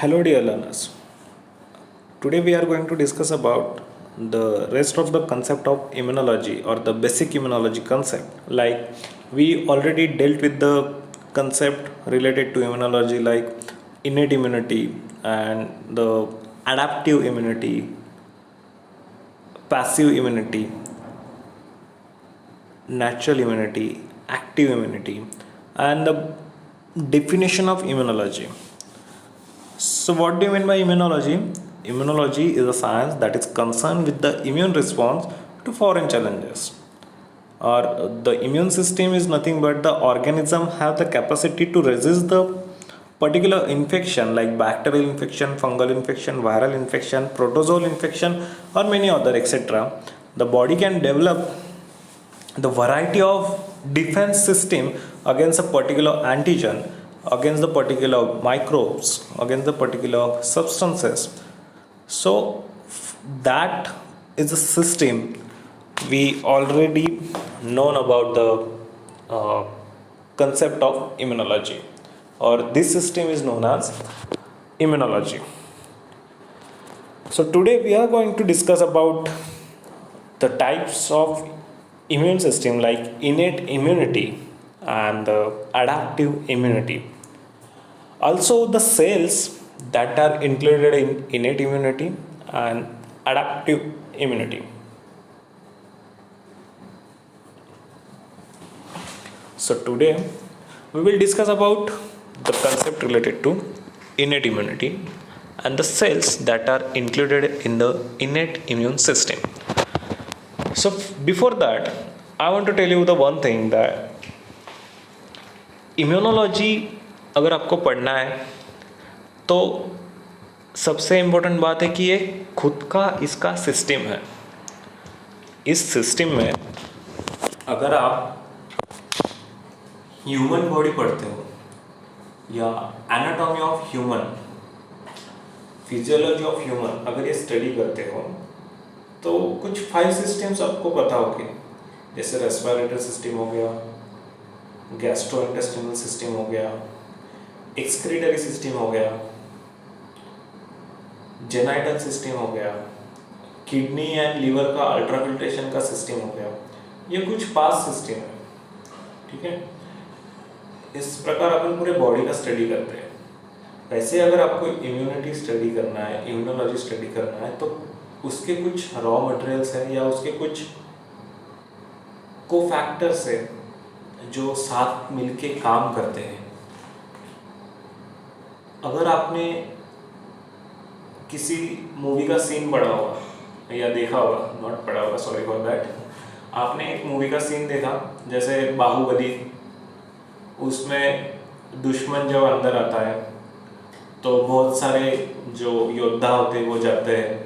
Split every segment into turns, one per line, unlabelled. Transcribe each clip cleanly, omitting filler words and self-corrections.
Hello, dear learners. Today we are going to discuss about the rest of the concept of immunology or the basic immunology concept. Like we already dealt with the concept related to immunology, like innate immunity and the adaptive immunity, passive immunity, natural immunity, active immunity, and the definition of immunology. So, what do you mean by immunology? Immunology is a science that is concerned with the immune response to foreign challenges. Or the immune system is nothing but the organism have the capacity to resist the particular infection like bacterial infection, fungal infection, viral infection, protozoal infection, or many other etc. The body can develop the variety of defense system against a particular antigen, against the particular microbes, against the particular substances. So that is a system we already known about the uh, concept of immunology, or this system is known as immunology. So today we are going to discuss about the types of immune system like innate immunity and adaptive immunity. Also the cells that are included in innate immunity and adaptive immunity. So today we will discuss about the concept related to innate immunity and the cells that are included in the innate immune system. So before that, I want to tell you the one thing that immunology अगर आपको पढ़ना है तो सबसे important बात है कि ये खुद का इसका सिस्टम है. इस सिस्टम में अगर आप ह्यूमन बॉडी पढ़ते हो या anatomy of human, physiology of human अगर ये स्टडी करते हो तो कुछ 5 सिस्टम्स आपको पता होंगे, जैसे रेस्पिरेटरी सिस्टम हो गया, गैस्ट्रोइंटेस्टिनल सिस्टम हो गया, एक्सक्रीटरी सिस्टम हो गया, जेनाइटल सिस्टम हो गया, किडनी एंड लीवर का अल्ट्राफिल्ट्रेशन का सिस्टम हो गया. ये कुछ 5 सिस्टम है. ठीक है, इस प्रकार अपन पूरे बॉडी का स्टडी करते हैं. वैसे अगर आपको इम्यूनिटी स्टडी करना है, इम्यूनोलॉजी स्टडी करना है, तो उसके कुछ रॉ मटेरियल्स है या उसके कुछ कोफैक्टर्स है जो साथ मिलके काम करते हैं. अगर आपने किसी मूवी का सीन पढ़ा होगा या देखा होगा, नॉट पढ़ा होगा, सॉरी फॉर दैट, आपने एक मूवी का सीन देखा जैसे बाहुबली, उसमें दुश्मन जब अंदर आता है तो बहुत सारे जो योद्धा होते हैं वो जाते हैं,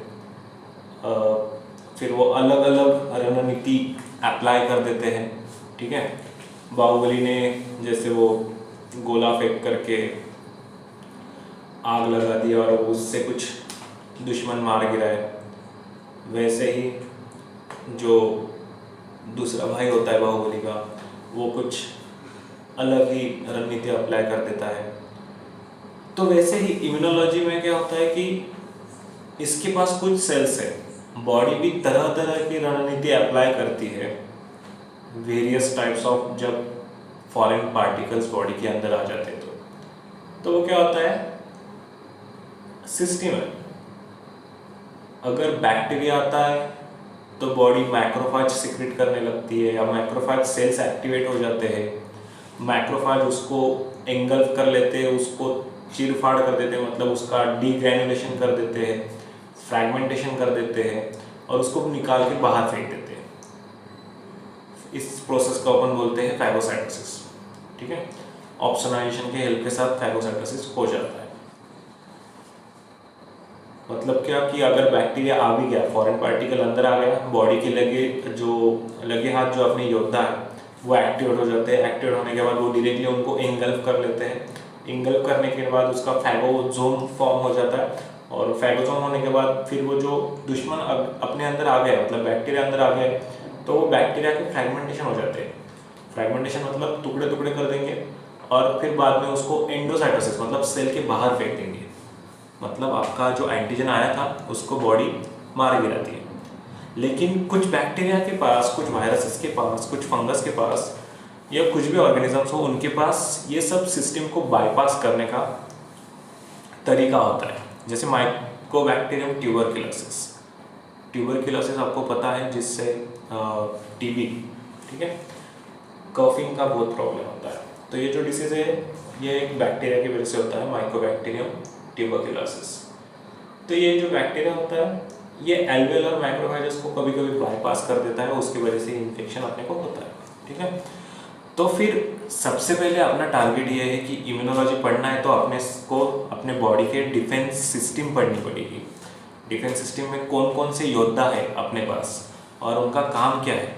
फिर वो अलग अलग रणनीति अप्लाई कर देते हैं. ठीक है, बाहुबली ने जैसे वो गोला फेंक करके आग लगा दी और उससे कुछ दुश्मन मार गिराए, वैसे ही जो दूसरा भाई होता है बाहुबली का, वो कुछ अलग ही रणनीति अप्लाई कर देता है. तो वैसे ही इम्यूनोलॉजी में क्या होता है कि इसके पास कुछ सेल्स है, बॉडी भी तरह तरह की रणनीति अप्लाई करती है, वेरियस टाइप्स ऑफ, जब फॉरेन पार्टिकल्स बॉडी के अंदर आ जाते हैं तो वो क्या होता है, सिस्टम है. अगर बैक्टीरिया आता है तो बॉडी मैक्रोफाज सिक्रेट करने लगती है या मैक्रोफाज सेल्स एक्टिवेट हो जाते हैं, मैक्रोफाज उसको एंगल्फ कर लेते हैं, उसको चीर फाड़ कर देते हैं, मतलब उसका डीग्रैनुलेशन कर देते हैं, फ्रैगमेंटेशन कर देते हैं और उसको निकाल के बाहर फेंक देते हैं. इस प्रोसेस को अपन बोलते हैं फैगोसाइटोसिस. ठीक है, ऑप्सोनाइजेशन के हेल्प के साथ फैगोसाइटोसिस हो जाता है. मतलब क्या कि अगर बैक्टीरिया आ भी गया, फॉरेन पार्टिकल अंदर आ गया, बॉडी के लगे हाथ जो अपने योद्धा है वो एक्टिवेट हो जाते हैं. एक्टिवेट होने के बाद वो डायरेक्टली उनको एंगल्फ कर लेते हैं. एंगल्फ करने के बाद उसका फैगोजोम फॉर्म हो जाता है और फैगोजोम होने के बाद फिर वो जो दुश्मन अपने अंदर आ गया, मतलब बैक्टीरिया अंदर आ गए, तो वो बैक्टीरिया के फ्रैगमेंटेशन हो जाते हैं. फ्रैगमेंटेशन मतलब टुकड़े टुकड़े कर देंगे और फिर बाद में उसको एंडोसाइटोसिस मतलब सेल के बाहर फेंक देंगे. मतलब आपका जो एंटीजन आया था उसको बॉडी मार गिराती है। लेकिन कुछ बैक्टीरिया के पास, कुछ वायरसेस के पास, कुछ फंगस के पास या कुछ भी ऑर्गेनिजम्स हो, उनके पास ये सब सिस्टम को बाईपास करने का तरीका होता है। जैसे माइकोबैक्टीरियम ट्यूबरक्यूलोसिस। ट्यूबरक्यूलोसिस आपको पता है, जिससे टीबी, ठीक है, कफिंग का बहुत प्रॉब्लम होता है। तो ये जो डिसीज है ये एक बैक्टीरिया की वजह से होता है, माइकोबैक्टीरियम ट्यूबरक्यूलोसिस। तो ये जो बैक्टीरिया होता है ये एल्वेओलर माइक्रोफेजेस को कभी कभी बाईपास कर देता है, उसकी वजह से इन्फेक्शन अपने को होता है, ठीक है। तो फिर सबसे पहले अपना टारगेट ये है कि इम्यूनोलॉजी पढ़ना है तो अपने को अपने बॉडी के डिफेंस सिस्टम पढ़नी पड़ेगी। डिफेंस सिस्टम में कौन कौन से योद्धा है अपने पास और उनका काम क्या है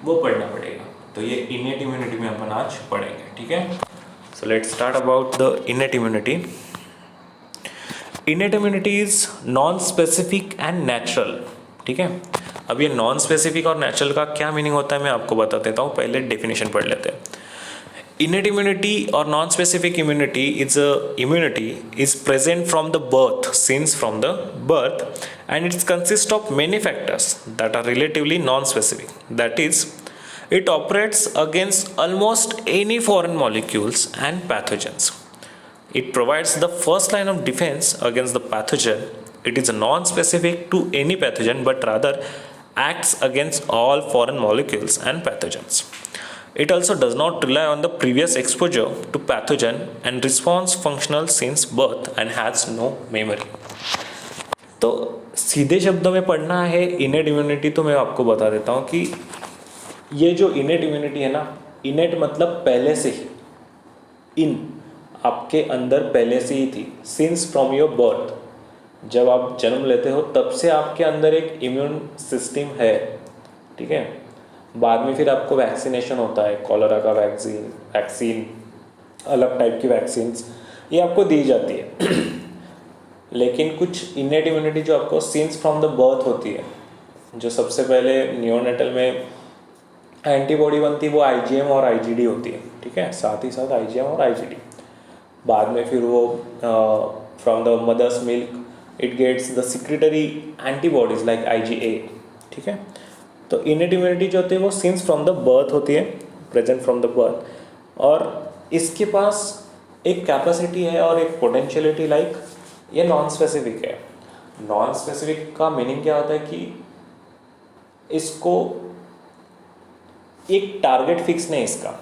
वो पढ़ना पड़ेगा। तो ये इनेट इम्यूनिटी में अपन आज पढ़ेंगे, ठीक है। So let's start about the innate immunity. Innate immunity is non specific and natural, ठीक है। अब ये नॉन स्पेसिफिक और नेचुरल का क्या मीनिंग होता है मैं आपको बता देता हूँ, पहले डेफिनेशन पढ़ लेते हैं। Innate immunity or non-specific immunity is present from the birth, since from the birth, and it consists of many factors that are relatively non-specific. That is, it operates against almost any foreign molecules and pathogens. It provides the first line of defense against the pathogen. It is non-specific to any pathogen, but rather acts against all foreign molecules and pathogens. It also does not rely on the previous exposure to pathogen and responds functional since birth and has no memory. तो सीधे शब्दों में पढ़ना है innate immunity, तो मैं आपको बता देता हूँ कि ये जो इनेट इम्यूनिटी है ना, इनेट मतलब पहले से ही, इन आपके अंदर पहले से ही थी, सिंस फ्रॉम योर बर्थ, जब आप जन्म लेते हो तब से आपके अंदर एक इम्यून सिस्टम है, ठीक है। बाद में फिर आपको वैक्सीनेशन होता है, कॉलरा का वैक्सीन, अलग टाइप की वैक्सीन्स ये आपको दी जाती है। लेकिन कुछ इनेट इम्यूनिटी जो आपको सिंस फ्रॉम द बर्थ होती है, जो सबसे पहले नियोनेटल में एंटीबॉडी बनती है वो आईजीएम और आईजीडी होती है, ठीक है, साथ ही साथ आईजीएम और आईजीडी। बाद में फिर वो from the mother's milk it gets the secretory antibodies like IgA, ठीक है। तो इनेट इम्यूनिटी जो होती है वो सिंस फ्रॉम द बर्थ होती है, प्रेजेंट फ्रॉम द बर्थ, और इसके पास एक कैपेसिटी है और एक पोटेंशियलिटी लाइक ये नॉन स्पेसिफिक है। नॉन स्पेसिफिक का मीनिंग क्या होता है कि इसको एक टारगेट फिक्स नहीं इसका।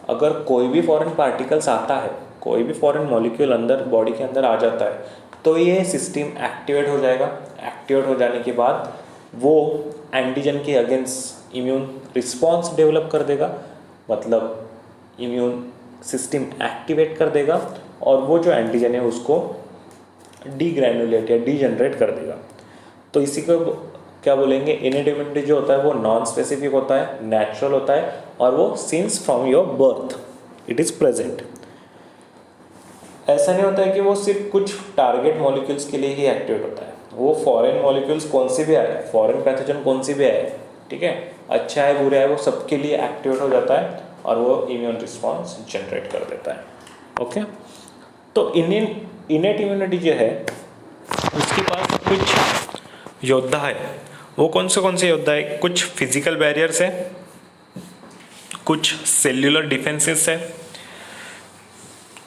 अगर कोई भी फॉरेन पार्टिकल्स आता है, कोई भी फॉरेन मॉलिक्यूल अंदर बॉडी के अंदर आ जाता है, तो ये सिस्टम एक्टिवेट हो जाएगा। एक्टिवेट हो जाने के बाद वो एंटीजन के अगेंस्ट इम्यून रिस्पॉन्स डेवलप कर देगा, मतलब इम्यून सिस्टम एक्टिवेट कर देगा और वो जो एंटीजन है उसको डीग्रैनुलेट या डीजनरेट कर देगा। तो इसी को क्या बोलेंगे, इनेट इम्यूनिटी जो होता है वो नॉन स्पेसिफिक होता है, नेचुरल होता है, और वो since from your birth it is present. ऐसा नहीं होता है कि वो सिर्फ कुछ टारगेट मॉलिक्यूल्स के लिए ही एक्टिवेट होता है। वो फॉरेन मॉलिक्यूल्स कौन सी भी आए, फॉरेन पैथोजन कौन सी भी आए, ठीक है, अच्छा है बुरा है, वो सबके लिए एक्टिवेट हो जाता है और वो इम्यून रिस्पॉन्स जनरेट कर देता है, ओके। तो इनेट इम्यूनिटी जो है उसके पास कुछ योद्धा है। वो कौन से योद्धा है? कुछ फिजिकल बैरियर्स है, कुछ सेल्यूलर डिफेंसेस है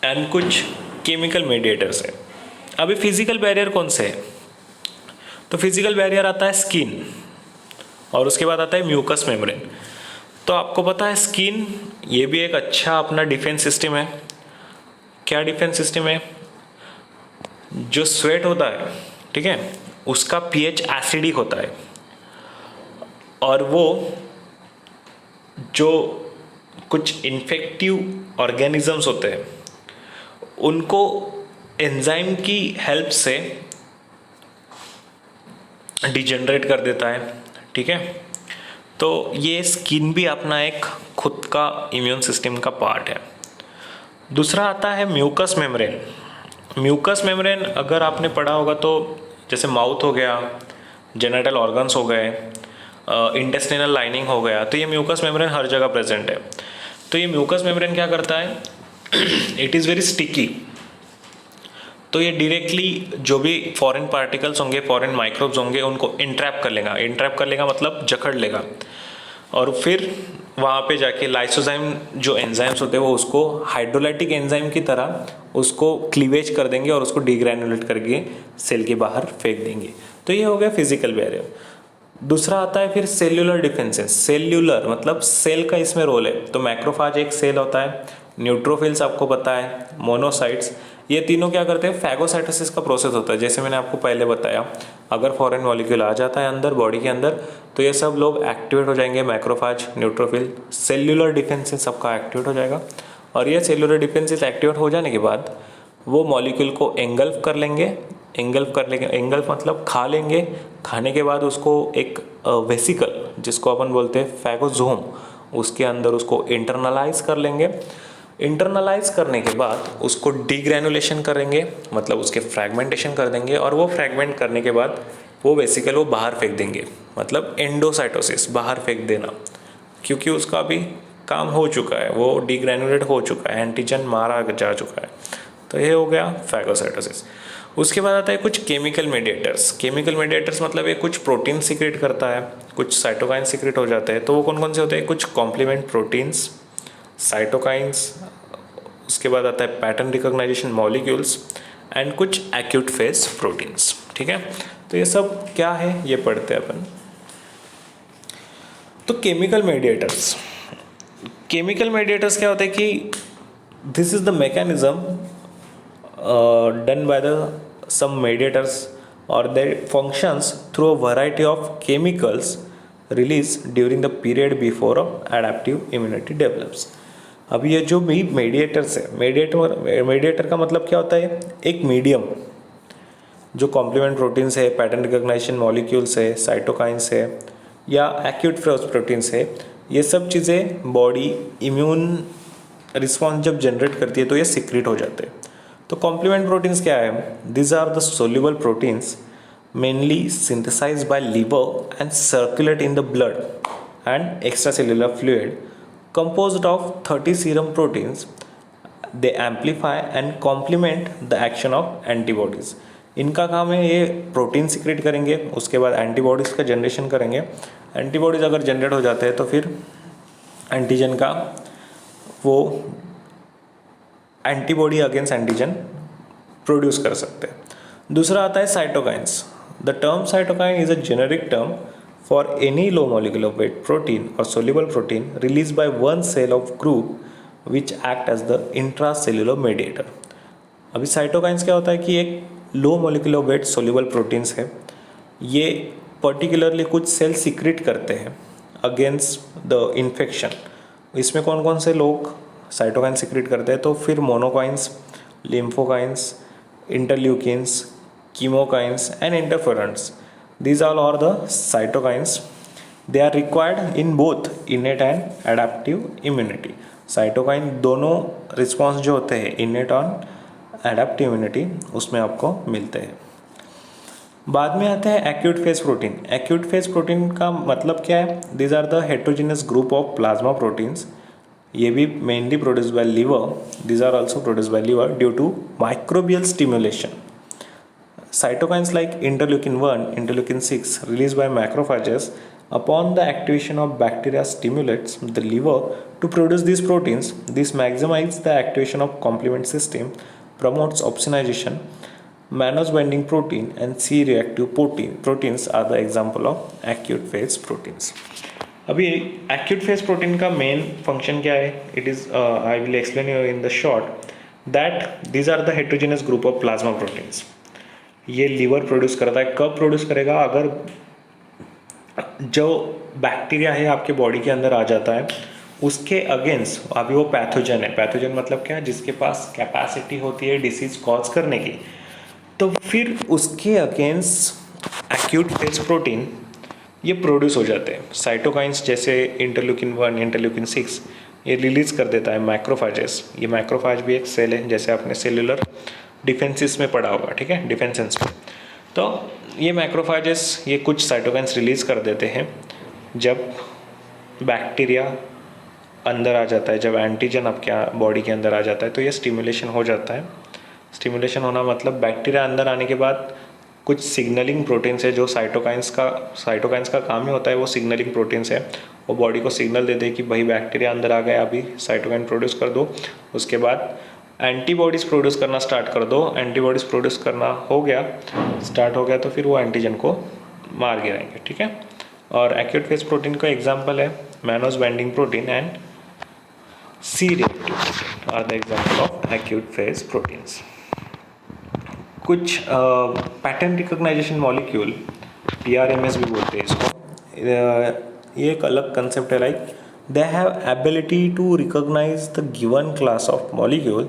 एंड कुछ केमिकल मीडिएटर्स है। अभी फिजिकल बैरियर कौन से है? तो फिजिकल बैरियर आता है स्किन और उसके बाद आता है म्यूकस मेम्ब्रेन। तो आपको पता है स्किन ये भी एक अच्छा अपना डिफेंस सिस्टम है। क्या डिफेंस सिस्टम है? जो स्वेट होता है, ठीक है, उसका पीएच एसिडिक होता है और वो जो कुछ इन्फेक्टिव ऑर्गेनिजम्स होते हैं उनको एंजाइम की हेल्प से डिजनरेट कर देता है, ठीक है। तो ये स्किन भी अपना एक खुद का इम्यून सिस्टम का पार्ट है। दूसरा आता है म्यूकस मेम्ब्रेन। म्यूकस मेम्ब्रेन अगर आपने पढ़ा होगा तो जैसे माउथ हो गया, जेनिटल ऑर्गन्स हो गए, इंटेस्टिनल लाइनिंग हो गया, तो ये म्यूकस मेम्ब्रेन हर जगह प्रेजेंट है। तो ये म्यूकस मेम्ब्रेन क्या करता है? It is very sticky. तो ये डायरेक्टली जो भी फॉरेन पार्टिकल्स होंगे, फॉरेन माइक्रोब्स होंगे, उनको इंट्रैप कर लेगा। इंट्रैप कर लेगा मतलब जकड़ लेगा, और फिर वहाँ पे जाके लाइसोजाइम जो एंजाइम्स होते हैं वो उसको हाइड्रोलाइटिक एंजाइम की तरह उसको क्लीवेज कर देंगे और उसको डीग्रैनुलेट करके सेल के बाहर फेंक देंगे। तो ये हो गया फिजिकल बैरियर। दूसरा आता है फिर सेल्यूलर डिफेंसेस। सेल्यूलर मतलब सेल का इसमें रोल है। तो मैक्रोफाज एक सेल होता है, न्यूट्रोफिल्स आपको पता है, मोनोसाइट्स, ये तीनों क्या करते हैं, फैगोसाइटोसिस का प्रोसेस होता है। जैसे मैंने आपको पहले बताया, अगर फॉरेन मॉलिक्यूल आ जाता है अंदर बॉडी के अंदर तो ये सब लोग एक्टिवेट हो जाएंगे, मैक्रोफाज, न्यूट्रोफिल, सेल्यूलर डिफेंसेस सबका एक्टिवेट हो जाएगा। और ये सेल्यूलर डिफेंसेस एक्टिवेट हो जाने के बाद वो मॉलिक्यूल को एंगल्फ कर लेंगे। एंगल्फ मतलब खा लेंगे। खाने के बाद उसको एक वेसिकल जिसको अपन बोलते हैं फैगोजोम, उसके अंदर उसको इंटरनलाइज कर लेंगे। इंटरनलाइज करने के बाद उसको डीग्रैनुलेशन करेंगे, मतलब उसके फ्रैगमेंटेशन कर देंगे, और वो फ्रैगमेंट करने के बाद वो वेसिकल वो बाहर फेंक देंगे, मतलब एंडोसाइटोसिस, बाहर फेंक देना, क्योंकि उसका भी काम हो चुका है, वो डीग्रैनुलेट हो चुका है, एंटीजन मारा जा चुका है। तो ये हो गया फैगोसाइटोसिस। उसके बाद आता है कुछ केमिकल मीडिएटर्स। केमिकल मीडिएटर्स मतलब ये कुछ प्रोटीन सीक्रेट करता है, कुछ साइटोकाइन सीक्रेट हो जाते हैं। तो वो कौन कौन से होते हैं, कुछ कॉम्प्लीमेंट प्रोटीन्स, साइटोकाइंस, उसके बाद आता है पैटर्न रिकॉग्नाइजेशन मॉलिक्यूल्स एंड कुछ एक्यूट फेज प्रोटीन्स। ठीक है, तो ये सब क्या है ये पढ़ते हैं अपन। तो केमिकल मीडिएटर्स, केमिकल मीडिएटर्स क्या होता है कि this is the mechanism done by the some mediators or their functions through a variety of chemicals released during the period before adaptive immunity develops। अब ये जो भी मेडिएटर्स है, मेडिएटर का मतलब क्या होता है, एक मीडियम जो कॉम्प्लीमेंट प्रोटीन्स है, पैटर्न रिकॉग्निशन मॉलिक्यूल्स है, साइटोकाइंस है या एक्यूट फेज प्रोटीन्स है, ये सब चीज़ें बॉडी इम्यून रिस्पॉन्स जब जनरेट करती है तो ये सीक्रेट हो जाते हैं। तो कॉम्प्लीमेंट प्रोटीन्स क्या है, this are the soluble proteins mainly synthesised by liver and circulate in the blood and extracellular fluid composed of 30 serum proteins। they amplify and complement the action of antibodies। इनका काम है ये protein secrete करेंगे, उसके बाद antibodies का generation करेंगे। Antibodies अगर जनरेट हो जाते हैं तो फिर एंटीजन का वो एंटीबॉडी अगेंस्ट एंटीजन प्रोड्यूस कर सकते हैं। दूसरा आता है cytokines. The term cytokine is a generic term for any low molecular weight protein or soluble protein released by one cell of group which act as the intracellular mediator। अभी cytokines क्या होता है कि एक low molecular weight soluble proteins है, ये particularly कुछ cell secret करते हैं अगेंस्ट द इन्फेक्शन। इसमें कौन कौन से लोग साइटोकाइन सीक्रेट करते हैं, तो फिर monokines, lymphokines, interleukins, chemokines and interferons. These all are the cytokines। They are required in both innate and adaptive immunity। Cytokine दोनों रिस्पॉन्स जो होते हैं innate और adaptive immunity उसमें आपको मिलते हैं। बाद में आते हैं acute phase protein. Acute phase protein का मतलब क्या है, these are the heterogeneous group of plasma proteins। ये भी mainly produce by liver. these are also produced by liver due to microbial stimulation। Cytokines like interleukin-1, interleukin-6 released by macrophages upon the activation of bacteria stimulates the liver to produce these proteins। This maximizes the activation of complement system, promotes opsonization, mannose binding protein and C-reactive proteins are the example of acute phase proteins। अभी acute phase protein का main function क्या है? It is I will explain you in the short that these are the heterogeneous group of plasma proteins। ये liver produce करता है। कब produce करेगा, अगर जो बैक्टीरिया है आपके बॉडी के अंदर आ जाता है उसके अगेंस्ट, अभी वो पैथोजन है। पैथोजन मतलब क्या है, जिसके पास कैपेसिटी होती है डिसीज कॉज करने की, तो फिर उसके अगेंस्ट एक्यूट फेज प्रोटीन ये प्रोड्यूस हो जाते हैं। साइटोकाइंस जैसे इंटरल्यूकिन-1, इंटरल्यूकिन-6 ये रिलीज कर देता है मैक्रोफाजेस। ये मैक्रोफाज भी एक सेल है, जैसे आपने सेलुलर डिफेंसिस में पढ़ा होगा, ठीक है, डिफेंसेंस में। तो ये मैक्रोफाजेस ये कुछ साइटोकाइंस रिलीज कर देते हैं जब बैक्टीरिया अंदर आ जाता है, जब एंटीजन आपके बॉडी के अंदर आ जाता है तो ये स्टिमुलेशन हो जाता है स्टिमुलेशन होना मतलब बैक्टीरिया अंदर आने के बाद कुछ सिग्नलिंग प्रोटीन्स है जो साइटोकाइंस का काम ही होता है, वो सिग्नलिंग प्रोटीन्स है, वो बॉडी को सिग्नल दे दे कि भाई बैक्टीरिया अंदर आ गया, अभी साइटोकाइन प्रोड्यूस कर दो। उसके बाद एंटीबॉडीज़ प्रोड्यूस करना स्टार्ट कर दो। एंटीबॉडीज़ प्रोड्यूस करना स्टार्ट हो गया तो फिर वो एंटीजन को मार गिराएंगे, ठीक है। और एक्यूट फेज प्रोटीन का एग्जाम्पल है mannose binding protein and C reactive protein are the example of acute phase proteins. कुछ पैटर्न रिकॉग्नाइजेशन मॉलिक्यूल, PRMS भी बोलते हैं इसको, ये एक अलग कंसेप्ट है। Like they have ability to recognise the given class of molecule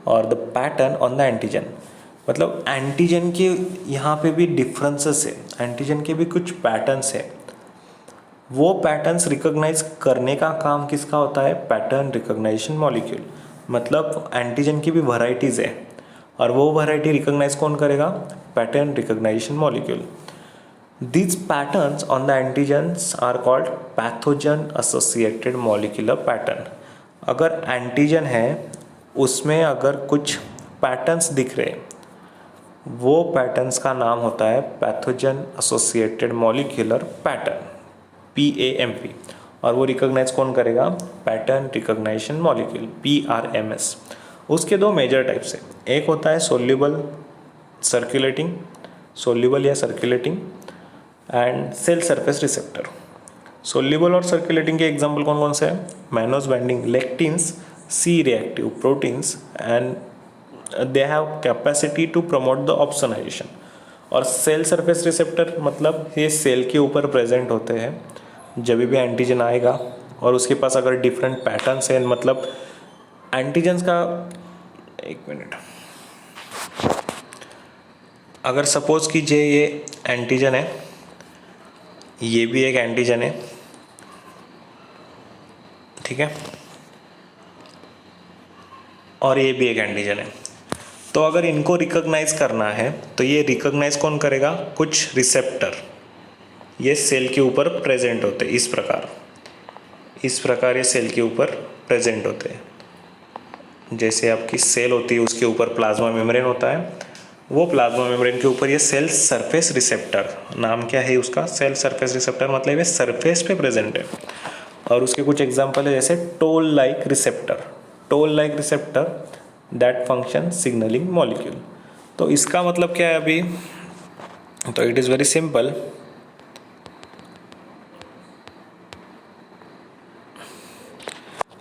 और the pattern on the antigen. मतलब एंटीजन के यहाँ पे भी डिफरेंसेस है, एंटीजन के भी कुछ पैटर्न्स है, वो पैटर्न्स रिकॉग्नाइज करने का काम किसका होता है, पैटर्न रिकॉग्नाइजेशन मॉलिक्यूल। मतलब एंटीजन की भी वैरायटीज़ है और वो वैरायटी रिकॉग्नाइज कौन करेगा, pattern recognisation molecule. These patterns on the antigens are called pathogen associated molecular pattern। अगर एंटीजन है उसमें अगर कुछ पैटर्न्स दिख रहे, वो पैटर्न्स का नाम होता है pathogen associated molecular pattern, PAMP। और वो रिकॉग्नाइज कौन करेगा, पैटर्न रिकॉग्नाइजेशन मॉलिक्यूल, PRMS। उसके दो मेजर टाइप्स है, एक होता है सोल्यूबल या circulating and cell surface receptor. Soluble और सर्कुलेटिंग के एग्जाम्पल कौन कौन से हैं, mannose binding lectins, C reactive proteins and they have capacity to promote the opsonisation. और सेल सरफेस रिसेप्टर मतलब ये सेल के ऊपर प्रेजेंट होते हैं जब भी एंटीजन आएगा और उसके पास अगर डिफरेंट पैटर्न्स हैं, मतलब एंटीजन्स का, एक मिनट, अगर सपोज कीजिए ये एंटीजन है, ये भी एक एंटीजन है, ठीक है, और ये भी एक एंटीजन है। तो अगर इनको रिकॉग्नाइज करना है तो ये रिकॉग्नाइज कौन करेगा, कुछ रिसेप्टर, ये सेल के ऊपर प्रेजेंट होते हैं, इस प्रकार ये सेल के ऊपर प्रेजेंट होते हैं। जैसे आपकी सेल होती है उसके ऊपर प्लाज्मा मेम्ब्रेन होता है, वो प्लाज्मा मेम्ब्रेन के ऊपर ये सेल सरफेस रिसेप्टर, नाम क्या है उसका, सेल सरफेस रिसेप्टर, मतलब ये सरफेस पे प्रेजेंट है। और उसके कुछ एग्जांपल है जैसे toll like receptor that function signalling molecule. तो इसका मतलब क्या है अभी, तो इट इज़ वेरी सिंपल।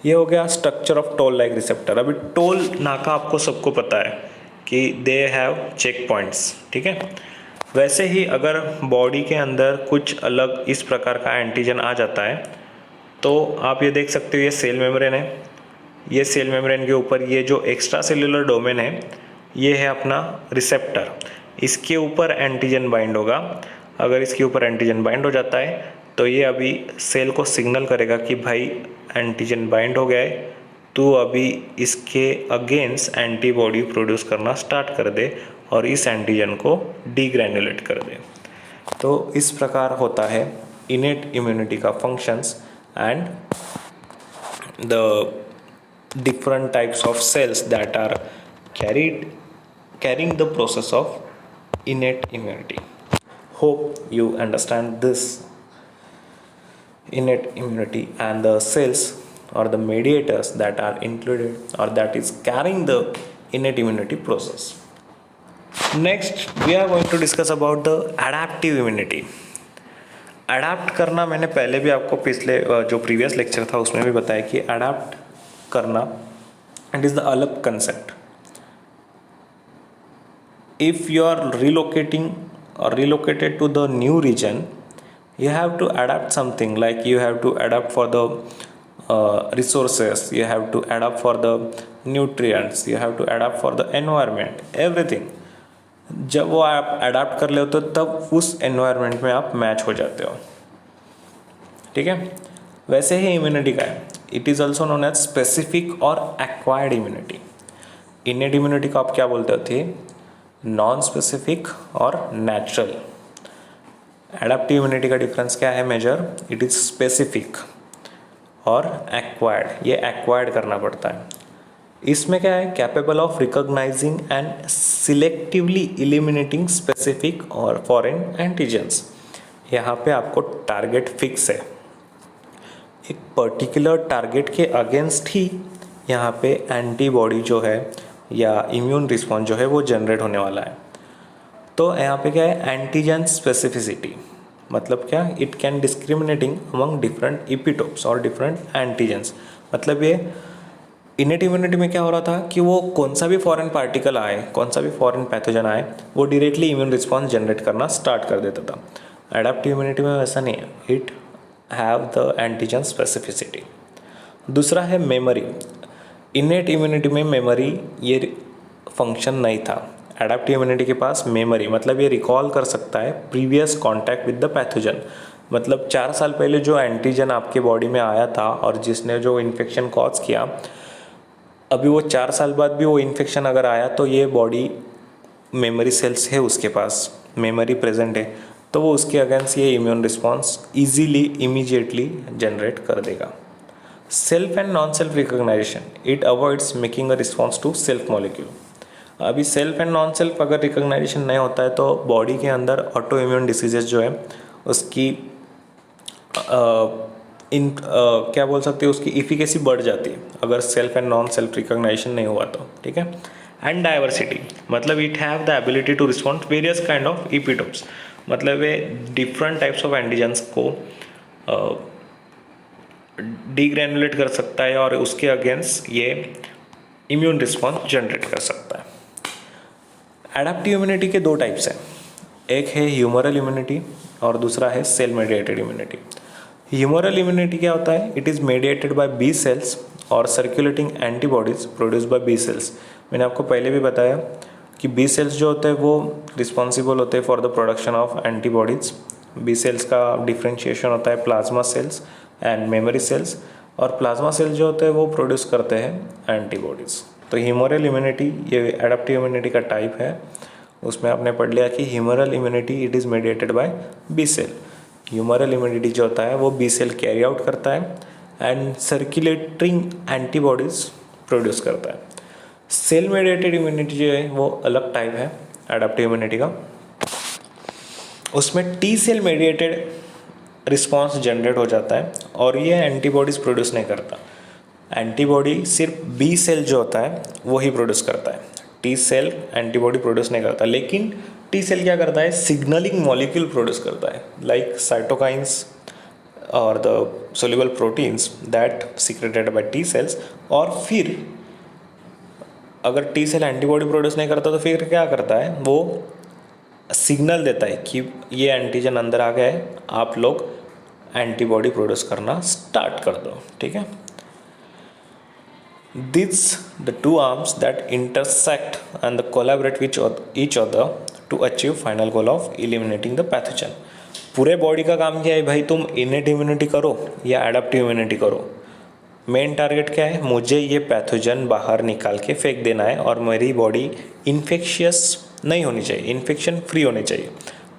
ये हो गया structure of toll like receptor. अभी टोल नाका आपको सबको पता है कि दे हैव चेक पॉइंट्स, ठीक है। वैसे ही अगर बॉडी के अंदर कुछ अलग इस प्रकार का एंटीजन आ जाता है तो आप ये देख सकते हो, ये सेल मेम्ब्रेन है, ये सेल मेम्ब्रेन के ऊपर ये जो एक्स्ट्रा सेल्यूलर डोमेन है ये है अपना रिसेप्टर, इसके ऊपर एंटीजन बाइंड होगा। अगर इसके ऊपर एंटीजन बाइंड हो जाता है तो ये अभी सेल को सिग्नल करेगा कि भाई एंटीजन बाइंड हो गया है, तो अभी इसके अगेंस्ट एंटीबॉडी प्रोड्यूस करना स्टार्ट कर दे और इस एंटीजन को डीग्रैन्युलेट कर दे। तो इस प्रकार होता है इनेट इम्यूनिटी का functions and the different types of cells that are carrying the process of innate immunity. Hope you understand this innate immunity and the cells or the mediators that are included or that is carrying the innate immunity process. Next we are going to discuss about the adaptive immunity. Adapt करना मैंने पहले भी आपको पिछले जो previous lecture था उसमें भी बताया कि अडाप्ट करना, इट इज़ द अलग concept. If you are relocating or relocated to the new region, you have to adapt something, like you have to adapt for the resources, you have to adapt for the nutrients, you have to adapt for the environment, everything। जब वो आप adapt कर ले हो तो तब उस environment में आप मैच हो जाते हो, ठीक है। वैसे ही इम्यूनिटी का है, it is also known as specific और एक्वायर्ड इम्यूनिटी। इनेट इम्यूनिटी को आप क्या बोलते थे, नॉन स्पेसिफिक और नेचुरल। एडाप्टिव इम्यूनिटी का डिफरेंस क्या है मेजर, इट इज़ स्पेसिफिक और एक्वायर्ड, ये एक्वायर्ड करना पड़ता है। इसमें क्या है, capable of recognising and selectively eliminating specific और फॉरेन एंटीजेंस। यहाँ पे आपको टारगेट फिक्स है, एक पर्टिकुलर टारगेट के अगेंस्ट ही यहाँ पे एंटीबॉडी जो है या इम्यून रिस्पॉन्स जो है वो जनरेट होने वाला है। तो यहाँ पे क्या है, एंटीजन स्पेसिफिसिटी मतलब क्या, it can discriminating among different epitopes और डिफरेंट एंटीजेंस। मतलब ये इनेट इम्यूनिटी में क्या हो रहा था कि वो कौन सा भी फॉरेन पार्टिकल आए, कौन सा भी फॉरेन पैथोजन आए, वो डायरेक्टली इम्यून रिस्पॉन्स जनरेट करना स्टार्ट कर देता था। एडेप्टिव इम्यूनिटी में वैसा नहीं है, it have the antigen specificity. दूसरा है मेमोरी। इनेट इम्यूनिटी में मेमोरी ये फंक्शन नहीं था। एडेप्टिव इम्यूनिटी के पास मेमोरी मतलब ये रिकॉल कर सकता है previous contact with the pathogen. मतलब 4 साल पहले जो एंटीजन आपके बॉडी में आया था और जिसने जो इन्फेक्शन कॉज किया, अभी वो 4 साल बाद भी वो इन्फेक्शन अगर आया तो ये बॉडी मेमोरी सेल्स है, उसके पास मेमोरी प्रेजेंट है, तो वो उसके अगेंस्ट ये immune response easily immediately generate कर देगा। Self and non self recognisation, it avoids making a response to self molecule. अभी सेल्फ एंड नॉन सेल्फ अगर रिकॉग्नाइजेशन नहीं होता है तो बॉडी के अंदर ऑटो इम्यून डिसीजेस जो है उसकी क्या बोल सकते हैं, उसकी इफिकेसी बढ़ जाती है अगर self and non self recognisation नहीं हुआ तो, ठीक है। एंड डाइवर्सिटी मतलब it have the ability to respond various kind of epitopes, मतलब ये डिफरेंट टाइप्स ऑफ एंटीजेंस को डीग्रेनुलेट कर सकता है और उसके अगेंस्ट ये इम्यून रिस्पॉन्स जनरेट कर सकता है। एडेप्टिव इम्यूनिटी के 2 टाइप्स हैं, एक है ह्यूमरल इम्यूनिटी और दूसरा है cell mediated immunity. Humoral immunity क्या होता है, it is mediated by B cells और circulating antibodies produce by B cells. मैंने आपको पहले भी बताया कि बी सेल्स जो होते हैं वो रिस्पॉन्सिबल होते हैं for the production of antibodies. B cells का डिफ्रेंशिएशन होता है plasma cells and memory cells, और प्लाज्मा सेल्स जो होते हैं वो प्रोड्यूस करते हैं एंटीबॉडीज़। तो ह्यूमरल इम्यूनिटी ये एडेप्टिव इम्यूनिटी का टाइप है। उसमें आपने पढ़ लिया कि humoral immunity it is mediated by B cell. Humoral immunity जो होता है वो बी सेल कैरी आउट करता है एंड सर्कुलेटिंग एंटीबॉडीज प्रोड्यूस करता है। सेल मेडिएटेड इम्यूनिटी जो है वो अलग टाइप है एडेप्टिव इम्यूनिटी का। उसमें T cell mediated response generate हो जाता है और ये एंटीबॉडीज प्रोड्यूस नहीं करता। एंटीबॉडी सिर्फ बी सेल जो होता है वो ही प्रोड्यूस करता है, टी सेल एंटीबॉडी प्रोड्यूस नहीं करता। लेकिन टी सेल क्या करता है, सिग्नलिंग मॉलिक्यूल प्रोड्यूस करता है लाइक साइटोकाइंस और the soluble proteins that secreted by T cells. और फिर अगर टी सेल एंटीबॉडी प्रोड्यूस नहीं करता तो फिर क्या करता है, वो सिग्नल देता है कि ये एंटीजन अंदर आ गया है, आप लोग एंटीबॉडी प्रोड्यूस करना स्टार्ट कर दो, ठीक है। These the two arms that intersect and collaborate with each other to achieve final goal of eliminating the pathogen। पूरे बॉडी का काम क्या है भाई, तुम इनेट इम्यूनिटी करो या एडेप्टिव इम्यूनिटी करो, मेन टारगेट क्या है, मुझे ये पैथोजन बाहर निकाल के फेंक देना है और मेरी बॉडी इन्फेक्शियस नहीं होनी चाहिए, इन्फेक्शन फ्री होनी चाहिए।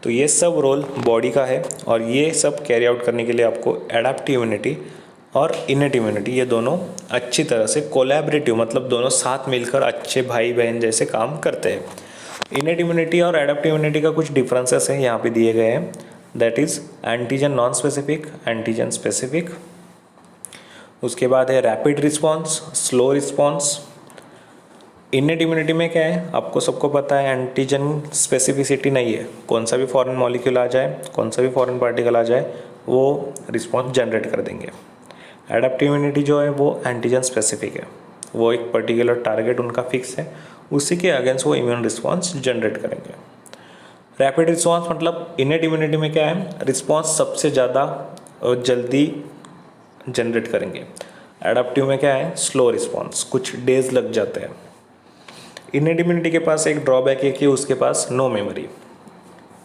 तो ये सब रोल बॉडी का है और ये सब कैरी आउट करने के लिए आपको एडेप्टिव इम्यूनिटी और इनेट इम्यूनिटी ये दोनों अच्छी तरह से कोलैबोरेटिव मतलब दोनों साथ मिलकर अच्छे भाई बहन जैसे काम करते हैं। इनेट इम्यूनिटी और एडेप्टिव इम्यूनिटी का कुछ डिफरेंसेस हैं यहाँ पे दिए गए हैं, that is antigen non specific, antigen specific. उसके बाद है rapid response, slow response. Innate immunity में क्या है, आपको सबको पता है एंटीजन स्पेसिफिसिटी नहीं है, कौन सा भी फॉरेन मॉलिक्यूल आ जाए, कौन सा भी फॉरेन पार्टिकल आ जाए वो रिस्पॉन्स जनरेट कर देंगे। एडेप्टिव इम्यूनिटी जो है वो एंटीजन स्पेसिफिक है, वो एक पर्टिकुलर टारगेट उनका फिक्स है, उसी के अगेंस्ट वो इम्यून रिस्पॉन्स जनरेट करेंगे। रैपिड रिस्पॉन्स मतलब इनेट इम्यूनिटी में क्या है, रिस्पॉन्स सबसे ज़्यादा जल्दी जनरेट करेंगे। एडेप्टिव में क्या है, स्लो रिस्पॉन्स, कुछ डेज लग जाते हैं। इनेट इम्यूनिटी के पास एक ड्रॉबैक है कि उसके पास नो मेमोरी,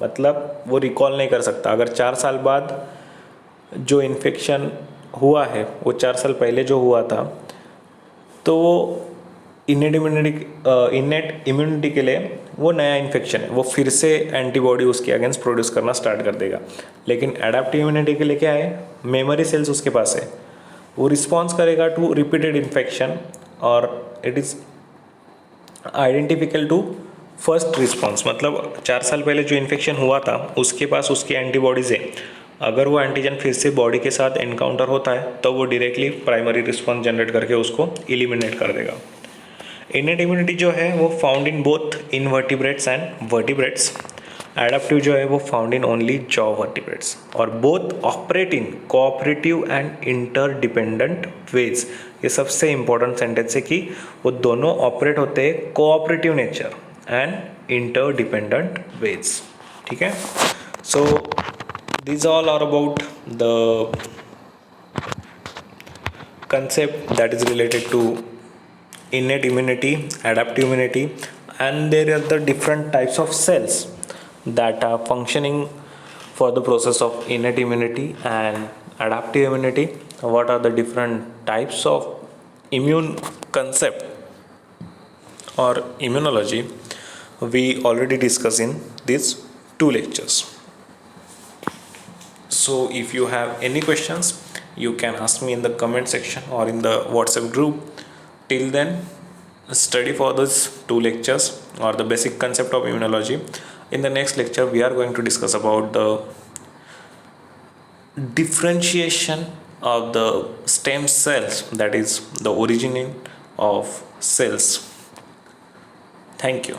मतलब वो रिकॉल नहीं कर सकता। अगर 4 साल बाद जो इन्फेक्शन हुआ है वो 4 साल पहले जो हुआ था तो वो इनेट इम्यूनिटी के लिए वो नया इन्फेक्शन है, वो फिर से एंटीबॉडी उसके अगेंस्ट प्रोड्यूस करना स्टार्ट कर देगा। लेकिन एडेप्टिव इम्यूनिटी के लिए क्या है, मेमोरी सेल्स उसके पास है, वो रिस्पॉन्स करेगा टू रिपीटेड इन्फेक्शन और it is identical to first response, मतलब 4 साल पहले जो इन्फेक्शन हुआ था उसके पास उसकी एंटीबॉडीज़ है, अगर वो एंटीजन फिर से बॉडी के साथ एनकाउंटर होता है तो वो डायरेक्टली प्राइमरी रिस्पॉन्स जनरेट करके उसको एलिमिनेट कर देगा। इनेट इम्यूनिटी जो है वो found in both invertebrates and vertebrates. Adaptive जो है वो found in only jaw vertebrates, और both operate in cooperative and interdependent ways. ये सबसे इंपॉर्टेंट सेंटेंस है कि वो दोनों ऑपरेट होते हैं cooperative nature and interdependent ways. ठीक है, सो these all are about the concept that is related to innate immunity, adaptive immunity, and there are the different types of cells that are functioning for the process of innate immunity and adaptive immunity. What are the different types of immune concept or immunology we already discussed in these 2 lectures. So if you have any questions, you can ask me in the comment section or in the WhatsApp group. Till then, study for those 2 lectures or the basic concept of immunology. In the next lecture, we are going to discuss about the differentiation of the stem cells, that is the origin of cells. Thank you.